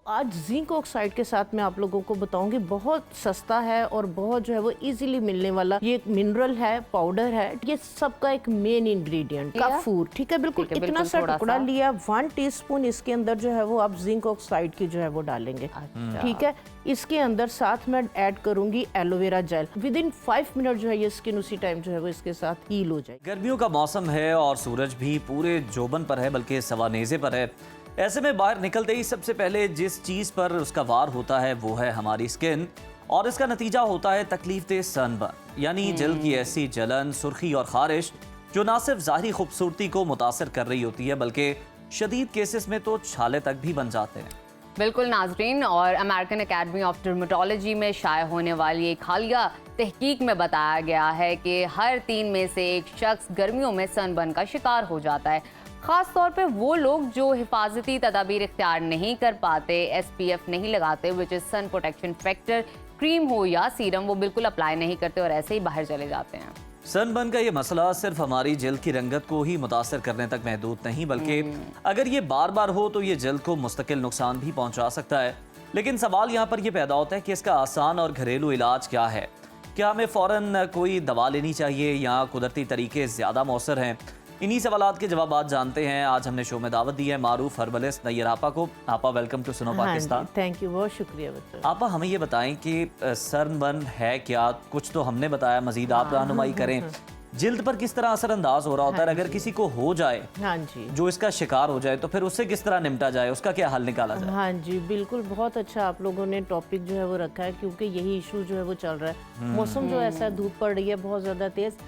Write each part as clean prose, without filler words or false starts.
आज zinc oxide के साथ मैं आप लोगों को बताऊंगी, बहुत सस्ता है और बहुत जो है वो इजीली मिलने वाला ये एक मिनरल है, पाउडर है। ये सबका एक मेन इंग्रेडिएंट कफूर, ठीक है, बिल्कुल इतना सा टुकड़ा लिया। 1 टीस्पून इसके अंदर जो है वो आप जिंक ऑक्साइड की जो है वो डालेंगे, ठीक है। इसके अंदर साथ में ऐड करूंगी aloe vera gel. With in 5 minute जो है ये स्किन उसी टाइम जो है वो इसके साथ हील हो जाएगी। गर्मियों का मौसम है और सूरज भी पूरे जोबन पर है, बल्कि सवानेज़े पर है। ऐसे में बाहर निकलते ही सबसे पहले जिस चीज़ पर उसका वार होता है वो है हमारी स्किन, और इसका नतीजा होता है तकलीफदेह सनबर्न, यानी जल्द की ऐसी जलन, सुर्खी और खारिश जो ना सिर्फ ज़ाहिरी खूबसूरती को मुतासर कर रही होती है बल्कि शदीद केसेस में तो छाले तक भी बन जाते हैं। बिल्कुल नाजरीन, और अमेरिकन एकेडमी ऑफ डर्मेटोलॉजी में शाया होने वाली एक हालिया तहकीक में बताया गया है कि हर 3 में से एक शख्स गर्मियों में सनबर्न का शिकार हो जाता है। ख़ास तौर पे वो लोग जो हिफाजती तदाबीर इख्तियार नहीं कर पाते, SPF नहीं लगाते, which is sun protection factor cream हो या सीरम, वो बिल्कुल अप्लाई नहीं करते और ऐसे ही बाहर चले जाते हैं। सनबर्न का ये मसला सिर्फ हमारी जल्द की रंगत को ही मुतासर करने तक महदूद नहीं, बल्कि अगर ये बार बार हो तो ये जल्द को मुस्तकिल नुकसान भी पहुंचा सकता है। लेकिन सवाल यहाँ पर यह पैदा होता है कि इसका आसान और घरेलू इलाज क्या है। क्या हमें फ़ौरन कोई दवा लेनी चाहिए या कुदरती तरीके ज़्यादा मौसर हैं? इन्हीं सवालात के जवाब जानते हैं। आज हमने शो में दावत दी है मारूफ हर्बलिस्ट नैयर आपा को। आपा, वेलकम टू सुनो पाकिस्तान। थैंक यू, बहुत शुक्रिया बच्चों। आपा, हमें ये बताएं कि सनबर्न है क्या? कुछ तो हमने बताया, मजीद आप रहनुमाई करें। जिल्द पर किस तरह असरअंदाज हो रहा होता है? अगर किसी को हो जाए, हाँ जी, जो इसका शिकार हो जाए, तो फिर उससे किस तरह निपटा जाए, उसका क्या हल निकाला जाए? हाँ जी, बिल्कुल, बहुत अच्छा आप लोगों ने टॉपिक जो है वो रखा है, क्योंकि यही इशू जो है वो चल रहा है। मौसम जो ऐसा, धूप पड़ रही है बहुत ज़्यादा तेज़।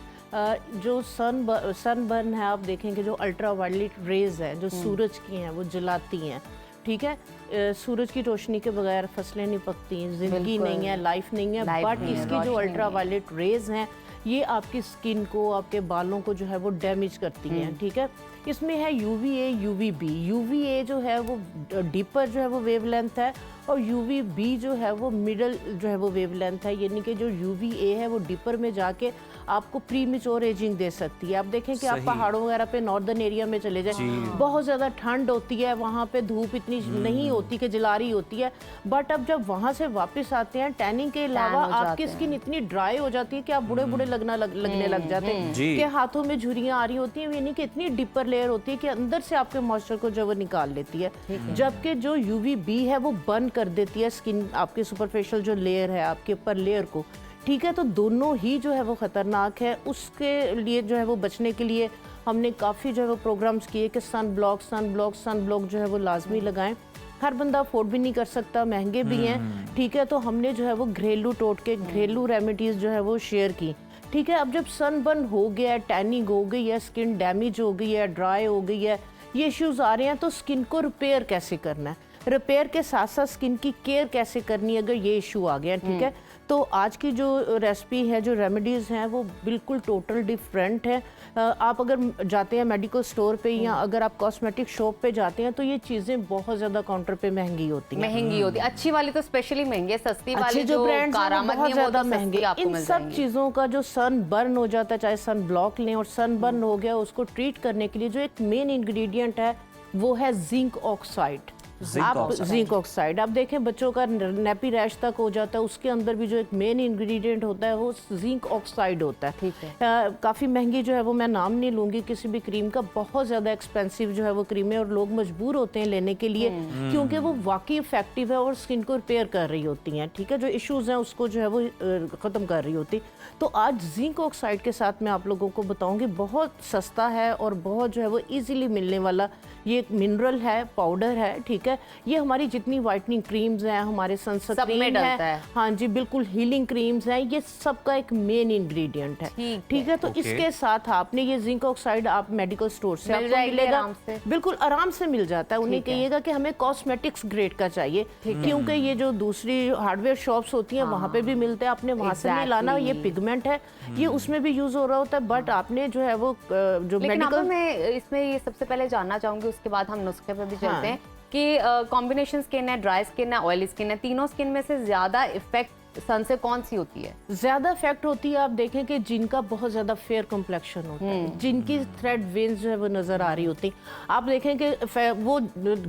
जो सनबर्न है, आप देखेंगे जो अल्ट्रावायलेट रेज है जो सूरज की हैं वो जलाती हैं, ठीक है। सूरज की रोशनी के बगैर फसलें नहीं पकती, जिंदगी नहीं है, लाइफ नहीं है। बट इसकी जो अल्ट्रावायलेट रेज हैं ये आपकी स्किन को, आपके बालों को जो है वो डैमेज करती हैं, ठीक है। इसमें है UVA, UVB। UVA जो है वो डीपर जो है वो वेवलेंथ है और UVB जो है वो मिडल जो है वो वेवलेंथ है। यानी कि जो UVA है वो डीपर में जाके आपको प्रीमेच्योर एजिंग दे सकती है। आप देखें कि आप पहाड़ों वगैरह पे नॉर्दर्न एरिया में चले जाए, बहुत ज़्यादा ठंड होती है, वहाँ पे धूप इतनी नहीं होती कि जला रही होती है। बट अब जब वहाँ से वापस आते हैं, टैनिंग के अलावा आपकी स्किन इतनी ड्राई हो जाती है कि आप बूढ़े बूढ़े लगने लग जाते हैं, कि हाथों में झुर्रियाँ आ रही होती हैं। यानी कि इतनी डीपर लेयर होती है कि अंदर से आपके मॉइस्चर को जो वो निकाल लेती है, जबकि जो UVB है वो बर्न कर देती है स्किन, आपके सुपरफिशियल जो लेयर है आपके ऊपर लेयर को, ठीक है। तो दोनों ही जो है वो ख़तरनाक है। उसके लिए जो है वो बचने के लिए हमने काफ़ी जो है वो प्रोग्राम्स किए कि सन ब्लॉक जो है वो लाजमी लगाएं। हर बंदा अफोर्ड भी नहीं कर सकता, महंगे भी हैं, ठीक है। तो हमने जो है वो घरेलू टोटके, घरेलू रेमेडीज़ जो है वो शेयर की, ठीक है। अब जब सनबर्न हो गया है, टैनिंग हो गई है, स्किन डैमेज हो गई है, ड्राई हो गई है, ये इश्यूज आ रहे हैं, तो स्किन को रिपेयर कैसे करना है, रिपेयर के साथ साथ स्किन की केयर कैसे करनी है अगर ये इशू आ गया, ठीक है। तो आज की जो रेसिपी है, जो रेमेडीज़ हैं, वो बिल्कुल टोटल डिफरेंट है। आप अगर जाते हैं मेडिकल स्टोर पे या अगर आप कॉस्मेटिक शॉप पे जाते हैं तो ये चीज़ें बहुत ज़्यादा काउंटर पे महंगी होती हैं। अच्छी वाली तो स्पेशली महंगी है, सस्ती वाली जो ब्रांड्स हैं बहुत ज़्यादा महंगे। इन सब चीज़ों का जो सन बर्न हो जाता है, चाहे सन ब्लॉक लें और सन बर्न हो गया, उसको ट्रीट करने के लिए जो एक मेन इंग्रेडिएंट है वो है जिंक ऑक्साइड। जिंक ऑक्साइड आप देखें, बच्चों का नेपी रैश तक हो जाता है, उसके अंदर भी जो एक मेन इंग्रेडिएंट होता है वो जिंक ऑक्साइड होता है, ठीक है। काफ़ी महंगी जो है वो मैं नाम नहीं लूँगी किसी भी क्रीम का, बहुत ज़्यादा एक्सपेंसिव जो है वो क्रीम है और लोग मजबूर होते हैं लेने के लिए, क्योंकि वो वाकई इफेक्टिव है और स्किन को रिपेयर कर रही होती हैं, ठीक है। जो इशूज़ हैं उसको जो है वो ख़त्म कर रही होती। तो आज जिंक ऑक्साइड के साथ मैं आप लोगों को बताऊँगी, बहुत सस्ता है और बहुत जो है वो ईजिली मिलने वाला ये एक मिनरल है, पाउडर है, ठीक है। ये हमारी जितनी वाइटनिंग क्रीम्स हैं, हमारे सनस्क्रीन है, हाँ जी, बिल्कुल हीलिंग क्रीम्स हैं, ये सबका एक मेन इंग्रेडिएंट है, ठीक है। तो इसके साथ आपने ये जिंक ऑक्साइड आप मेडिकल स्टोर से आपको मिलेगा, बिल्कुल आराम से मिल जाता है। उन्हें कहिएगा कि हमें कॉस्मेटिक्स ग्रेड का चाहिए, क्योंकि ये जो दूसरी हार्डवेयर शॉप्स होती हैं वहाँ पे भी मिलता है, आपने वहाँ से नहीं लाना। ये पिगमेंट है, ये उसमें भी यूज हो रहा होता है, बट आपने जो है वो जो मेडिकल, मैं इसमें ये सबसे पहले जानना चाहूंगी, उसके बाद हम नुस्खे पे भी चलते हैं कि कॉम्बिनेशन स्किन है, ड्राई स्किन है, ऑयली स्किन है, तीनों स्किन में से ज्यादा इफेक्ट सन से कौन सी होती है? ज्यादा इफेक्ट होती है, आप देखें कि जिनका बहुत ज्यादा फेयर कम्प्लेक्शन होता है, जिनकी थ्रेड वेन्स जो है वो नजर आ रही होती, आप देखें कि वो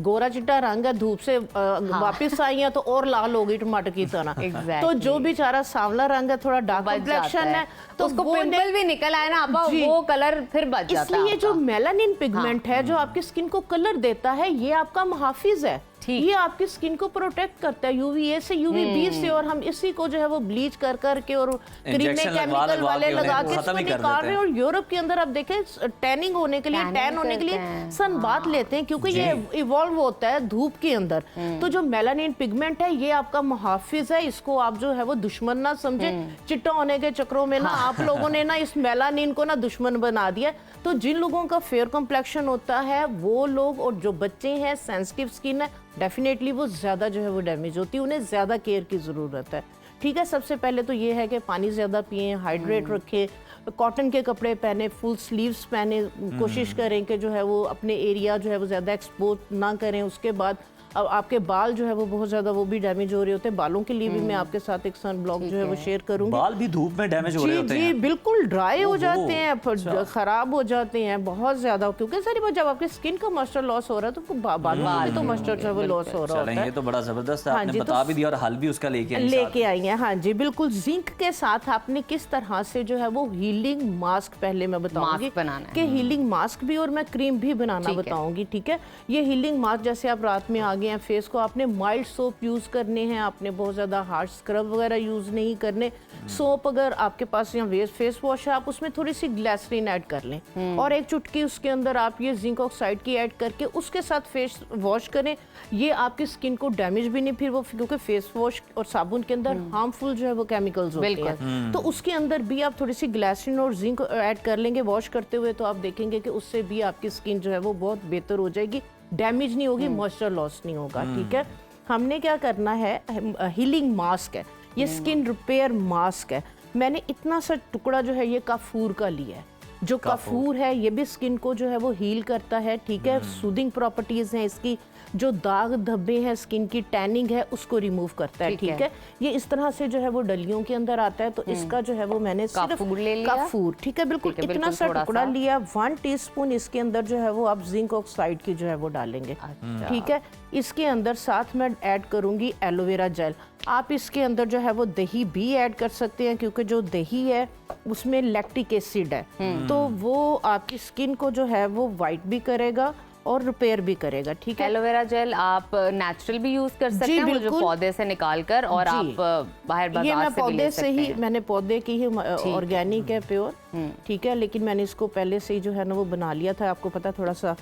गोरा चिट्टा रंग है, धूप से वापस आई है तो और लाल हो गई टमाटर की तरह। Exactly. तो जो बेचारा सांवला रंग है, थोड़ा डार्क बच कम्प्लेक्शन जाता है, तो उसको वो पिंपल भी निकल आए ना आपा, जी। वो कलर फिर बच जाता है इसलिए जो आपका। मेलानिन पिगमेंट है जो आपकी स्किन को कलर देता है, ये आपका मुहाफिज है, ठीक। ये आपकी स्किन को प्रोटेक्ट करता है यूवीए से, यूवीबी से, और हम इसी को जो है वो ब्लीच कर करके और क्रीम में इंजेक्शन लगवा केमिकल वाले के लगा उन्हें के खत्म इसको ही कर निकाल देते रहे हैं। और यूरोप के अंदर आप देखें टैनिंग होने के लिए, Tanning टैन होने के लिए करते हैं। सन बाथ लेते हैं, क्योंकि ये इवॉल्व होता है धूप के अंदर। तो जो मेलानिन पिगमेंट है ये आपका मुहाफिज है, इसको आप जो है वो दुश्मन ना समझे। चिट्टा होने के चक्रों में ना आप लोगों ने ना इस मेलानिन को ना दुश्मन बना दिया। तो जिन लोगों का फेयर कम्प्लेक्शन होता है वो लोग, और जो बच्चे हैं सेंसिटिव स्किन है, डेफिनेटली वो ज़्यादा जो है वो डैमेज होती है, उन्हें ज़्यादा केयर की ज़रूरत है। ठीक है, सबसे पहले तो ये है कि पानी ज़्यादा पिएं, हाइड्रेट रखें, कॉटन के कपड़े पहने, फुल स्लीव्स पहने, कोशिश करें कि जो है वो अपने एरिया जो है वो ज़्यादा एक्सपोज ना करें। उसके बाद अब आपके बाल जो है वो बहुत ज़्यादा वो भी डैमेज हो रहे होते हैं, बालों के लिए भी मैं आपके साथ एक सन ब्लॉक जो है वो शेयर करूँगी। बाल भी धूप में डैमेज हो रहे होते जी हैं। बिल्कुल ड्राई हो जाते हैं, अच्छा। खराब हो जाते हैं बहुत ज्यादा, क्योंकि सारी बात जब आपकी स्किन का मॉइस्चर लॉस हो रहा है तो बालों में भी तो मॉइस्चर जो है वो लॉस हो रहा होता चलें, है। ये तो बड़ा जबरदस्त है, हाँ आपने जी, बता तो भी दिया और हल भी उसका लेके आई हैं। हाँ जी बिल्कुल, जिंक के साथ आपने किस तरह से जो है वो हीलिंग मास्क पहले मैं बताऊंगी मास्क बनाना है। कि हीलिंग मास्क भी और मैं क्रीम भी बनाना ठीक है। बताऊंगी। ठीक है, ये हीलिंग मास्क जैसे आप रात में आ गए हैं, फेस को आपने माइल्ड सोप यूज करने हैं, आपने बहुत ज्यादा हार्ड स्क्रब वगैरह यूज नहीं करने। सोप अगर आपके पास या फेस वॉश है, आप उसमें थोड़ी सी ग्लिसरीन ऐड कर लें और एक चुटकी उसके अंदर आप ये जिंक ऑक्साइड की ऐड करके उसके साथ फेस वॉश करें। ये आपकी स्किन को डैमेज भी नहीं, फिर वो क्योंकि फेस वॉश और साबुन के अंदर हार्मफुल जो है वो केमिकल्स होते हैं, तो उसके अंदर भी आप थोड़ी सी ग्लिसरीन और जिंक ऐड कर लेंगे वॉश करते हुए, तो आप देखेंगे कि उससे भी आपकी स्किन जो है वो बहुत बेहतर हो जाएगी, डैमेज नहीं होगी, मॉइस्चर लॉस नहीं होगा। ठीक है, हमने क्या करना है, हीलिंग मास्क है ये, स्किन रिपेयर मास्क है। मैंने इतना सा टुकड़ा जो है ये काफूर का लिया है। जो काफूर है ये भी स्किन को जो है वो हील करता है। ठीक है, सूदिंग प्रॉपर्टीज हैं इसकी, जो दाग धब्बे हैं, स्किन की टैनिंग है उसको रिमूव करता है। ठीक है, ये इस तरह से जो है वो डलियों के अंदर आता है। तो इसका जो है वो मैंने सिर्फ काफूर ले लिया। काफूर, ठीक है, बिल्कुल इतना बिल्कुल सा थोड़ा टुकड़ा सा। लिया। 1 टीस्पून इसके अंदर जो है वो आप जिंक ऑक्साइड की जो है वो डालेंगे। ठीक है, इसके अंदर साथ में ऐड करूंगी एलोवेरा जेल। आप इसके अंदर जो है वो दही भी ऐड कर सकते हैं, क्योंकि जो दही है उसमें लैक्टिक एसिड है, तो वो आपकी स्किन को जो है वो वाइट भी करेगा और रिपेयर भी करेगा। ठीक है, एलोवेरा जेल आप नेचुरल भी यूज कर सकते हैं, वो जो बिल्कुल। पौधे से निकाल कर, और जी। आप बाहर ये बाजार मैं से भी पौधे ले से सकते ही, हैं। मैंने पौधे की ही ऑर्गेनिक है, प्योर। ठीक है, लेकिन मैंने इसको पहले से ही जो है ना वो बना लिया था। आपको पता थोड़ा सा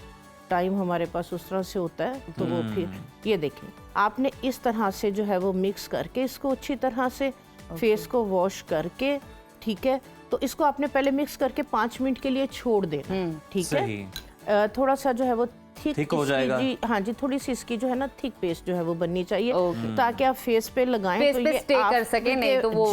टाइम हमारे पास उस तरह से होता है, तो वो फिर ये देखें आपने इस तरह से जो है वो मिक्स करके इसको अच्छी तरह से फेस को वॉश करके, ठीक है, तो इसको आपने पहले मिक्स करके 5 मिनट के लिए छोड़ देना। ठीक है, थोड़ा सा जो है वो थिक हो जाएगा। जी हाँ जी, थोड़ी सी इसकी जो है ना थिक पेस्ट जो है वो बननी चाहिए, ताकि आप फेस पे लगाएं फेस तो पे ये स्टे कर सके, नहीं तो वो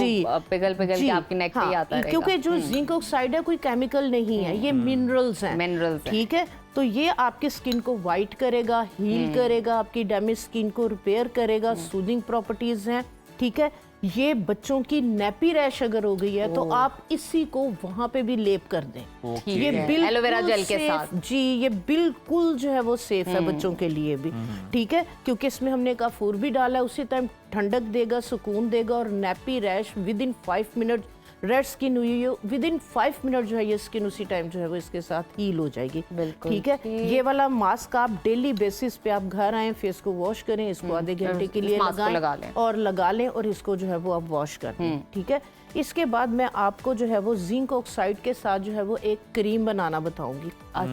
पिघल के आपकी नेक पे ही आता रहेगा। क्योंकि जो जिंक ऑक्साइड है कोई केमिकल नहीं है, ये मिनरल्स हैं। मिनरल्स हैं। ठीक है, तो ये आपकी स्किन को वाइट करेगा, हील करेगा, आपकी डैमेज स्किन को रिपेयर करेगा, सूदिंग प्रॉपर्टीज हैं। ठीक है, ये बच्चों की नेपी रैश अगर हो गई है तो आप इसी को वहां पे भी लेप कर दें। ये बिल्कुल एलोवेरा जेल के safe- साथ। जी, ये बिल्कुल जो है वो सेफ है बच्चों के लिए भी। ठीक है, क्योंकि इसमें हमने काफूर भी डाला है, उसी टाइम ठंडक देगा, सुकून देगा, और nappy rash with in 5 minute, red skin हुई है विद इन 5 मिनट जो है ये स्किन उसी टाइम जो है वो इसके साथ हील हो जाएगी। बिल्कुल ठीक है, ये वाला मास्क आप डेली बेसिस पे आप घर आए, फेस को वॉश करें, इसको आधे घंटे के लिए मास्क को लगा लें। लगा लें और इसको जो है वो आप वॉश कर दें। ठीक है, इसके बाद मैं आपको जो है वो जिंक ऑक्साइड के साथ जो है वो एक क्रीम बनाना बताऊंगी।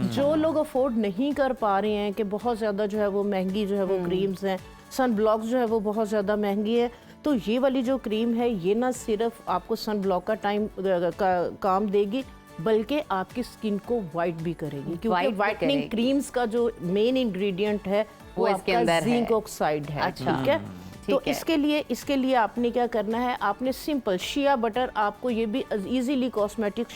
जो लोग अफोर्ड नहीं कर पा रहे हैं कि बहुत ज्यादा जो है वो महंगी जो है वो क्रीम्स हैं, सन ब्लॉक्स जो है वो बहुत ज्यादा महंगी है, तो ये वाली जो क्रीम है ये ना सिर्फ आपको सन ब्लॉक का काम देगी, बल्कि आपकी स्किन को वाइट भी करेगी, क्योंकि वाइटनिंग क्रीम्स का जो मेन इंग्रेडिएंट है वो इसके आपका अंदर है। जिंक ऑक्साइड है। अच्छा। ठीक है, तो ठीक है। इसके लिए आपने क्या करना है, आपने सिंपल शिया बटर, आपको ये भी इजीली कॉस्मेटिक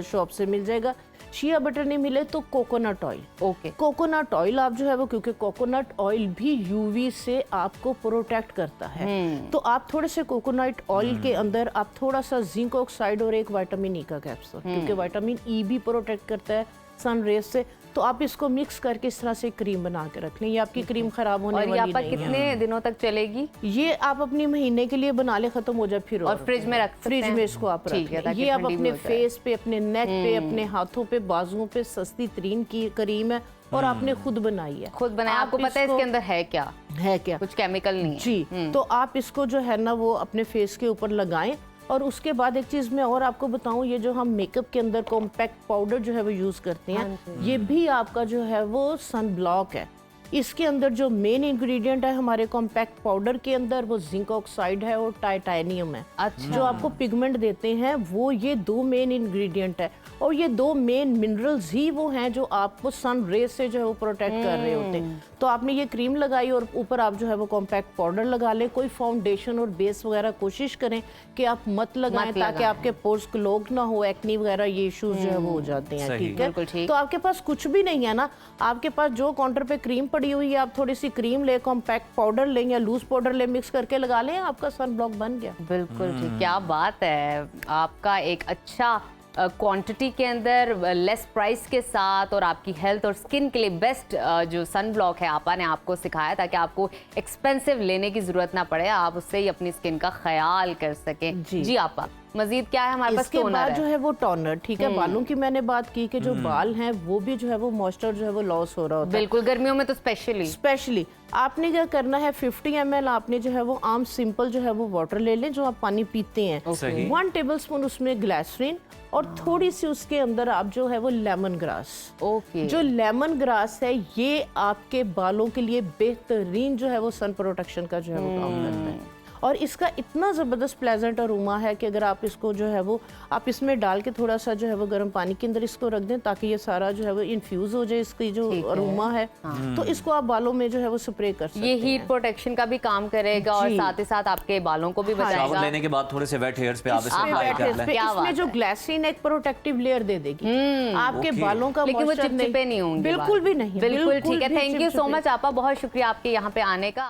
शॉप से मिल जाएगा। शिया बटर नहीं मिले तो coconut oil. Okay. Coconut oil आप जो है वो, क्योंकि कोकोनट ऑयल भी यूवी से आपको प्रोटेक्ट करता है, तो आप थोड़े से कोकोनट ऑयल के अंदर आप थोड़ा सा जिंक ऑक्साइड और एक विटामिन ई का कैप्सूल, क्योंकि विटामिन ई भी प्रोटेक्ट करता है सन रेज से, तो आप इसको मिक्स करके इस तरह से क्रीम बना के रख लें। ये आपकी क्रीम खराब होने और वाली यहाँ पर नहीं है। कितने दिनों तक चलेगी? ये आप अपनी महीने के लिए बना ले, खत्म हो जाए फिर और फ्रिज में रख सकते फ्रिज हैं? में इसको आप ठीक रख है, लें। ताकि ये आप ठंडी भी अपने हो जाए। फेस पे, अपने नेक पे, अपने हाथों पे, बाजुओं पे सस्ती तरीन की क्रीम है और आपने खुद बनाई है। खुद बनाया, आपको पता है इसके अंदर है क्या? है क्या? कुछ केमिकल नहीं है। जी, तो आप इसको जो है ना वो अपने फेस के ऊपर लगाएं। और उसके बाद एक चीज़ मैं और आपको बताऊं, ये जो हम मेकअप के अंदर कॉम्पैक्ट पाउडर जो है वो यूज़ करते हैं, ये भी आपका जो है वो सन ब्लॉक है। इसके अंदर जो मेन इंग्रेडिएंट है हमारे कॉम्पैक्ट पाउडर के अंदर, वो जिंक ऑक्साइड है और टाइटेनियम है। अच्छा। जो आपको पिगमेंट देते हैं वो ये दो मेन इंग्रेडिएंट है, और ये दो मेन मिनरल्स ही वो हैं जो आपको सन रेज से जो है वो प्रोटेक्ट कर रहे होते हैं। तो आपने ये क्रीम लगाई और ऊपर आप जो है वो कॉम्पैक्ट पाउडर लगा लें। कोई फाउंडेशन और बेस वगैरह कोशिश करें कि आप मत लगाएं, ताकि आपके पोर्स क्लॉग ना हो, एक्नी वगैरह ये इश्यूज जो है वो हो जाते हैं। ठीक बिल्कुल है, ठीक। तो आपके पास कुछ भी नहीं है ना, आपके पास जो काउंटर पे क्रीम पड़ी हुई है, आप थोड़ी सी क्रीम ले, कॉम्पैक्ट पाउडर लें या लूज पाउडर ले, मिक्स करके लगा लें, आपका सन ब्लॉक बन गया। बिल्कुल ठीक, क्या बात है। आपका एक अच्छा क्वांटिटी के अंदर, लेस प्राइस के साथ, और आपकी हेल्थ और स्किन के लिए बेस्ट जो सन ब्लॉक है आपा ने आपको सिखाया, ताकि आपको एक्सपेंसिव लेने की जरूरत ना पड़े, आप उससे ही अपनी स्किन का ख्याल कर सकें। जी आपा, मजीद क्या है हमारे पास? इसके बाद जो है वो टोनर। ठीक है, बालों की मैंने बात की कि जो बाल हैं वो भी जो है वो मॉइस्चर जो है वो लॉस हो रहा होता है, बिल्कुल गर्मियों में तो स्पेशली आपने क्या करना है, 50 ml आपने जो है वो आम सिंपल जो है वो वाटर ले लें जो आप पानी पीते हैं, 1 टेबलस्पून उसमें ग्लिसरीन, और थोड़ी सी उसके अंदर आप जो है वो लेमन ग्रास। ओके। जो लेमन ग्रास है ये आपके बालों के लिए बेहतरीन जो है वो सन प्रोटेक्शन का जो है वो काम करता है, और इसका इतना ज़बरदस्त प्लेजेंट अरोमा है कि अगर आप इसको जो है वो आप इसमें डाल के थोड़ा सा जो है वो गर्म पानी के अंदर इसको रख दें, ताकि ये सारा जो है वो इन्फ्यूज हो जाए, इसकी जो अरोमा है। तो इसको आप बालों में जो है वो स्प्रे कर सकते ये हैं। हीट प्रोटेक्शन का भी काम करेगा और साथ ही साथ आपके बालों को भी शावर बचाएगा। लेने के बाद थोड़े से वेट हेयर्स पे आप इसे इसमें अप्लाई wet कर hairs लें। पे क्या इसमें बात जो है। ग्लिसरीन एक प्रोटेक्टिव लेयर दे देगी आपके ओके। बालों का, लेकिन वो moisture चिपचिपे नहीं होंगे बिल्कुल बाल। भी नहीं। बिल्कुल ठीक है। भी थैंक यू सो चिपचिपे। मच आपा, बहुत शुक्रिया आपके यहाँ पे आने का।